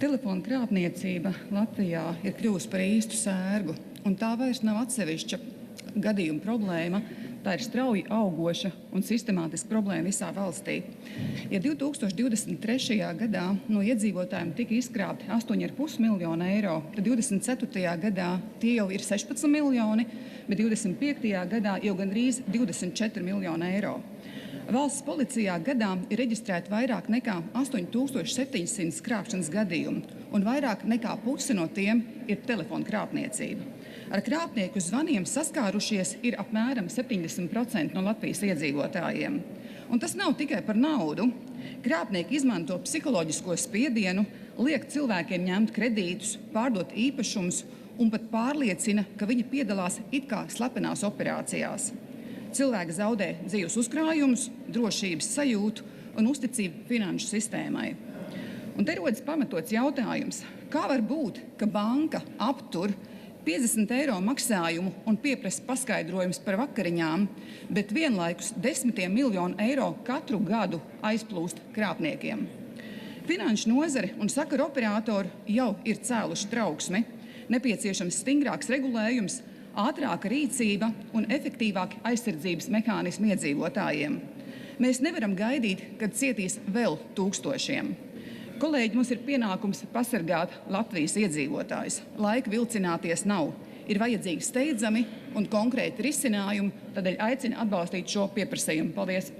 Telefona krāpniecība Latvijā ir kļuvusi par īstu sērgu, un tā vairs nav atsevišķa gadījuma problēma. Tā ir strauji augoša un sistemātiska problēma visā valstī. Ja 2023. gadā no iedzīvotājiem tika izkrāpti 8,5 miljoni eiro, tad 24. gadā tie jau ir 16 miljoni, bet 25. gadā jau gandrīz 24 miljoni eiro. Valsts policijā gadā ir reģistrēti vairāk nekā 8700 krāpšanas gadījumu, un vairāk nekā pusi no tiem ir telefona krāpniecība. Ar krāpnieku zvaniem saskārušies ir apmēram 70% no Latvijas iedzīvotājiem. Un tas nav tikai par naudu. Krāpnieki izmanto psiholoģisko spiedienu, liek cilvēkiem ņemt kredītus, pārdot īpašumus un pat pārliecina, ka viņi piedalās it kā slepenās operācijās. Cilvēki zaudē dzīves uzkrājumus, drošības sajūtu un uzticību finanšu sistēmai. Un te rodas pamatots jautājums, kā var būt, ka banka aptur 50 eiro maksājumu un pieprasa paskaidrojumus par vakariņām, bet vienlaikus desmitiem miljonu eiro katru gadu aizplūst krāpniekiem. Finanšu nozare un sakaru operatori jau ir cēluši trauksmi, nepieciešams stingrāks regulējums, ātrāka rīcība un efektīvāki aizsardzības mehānismi iedzīvotājiem. Mēs nevaram gaidīt, kad cietīs vēl tūkstošiem. Kolēģi, mums ir pienākums pasargāt Latvijas iedzīvotājus. Laika vilcināties nav. Ir vajadzīgi steidzami un konkrēti risinājumi, tādēļ aicinu atbalstīt šo pieprasījumu. Paldies!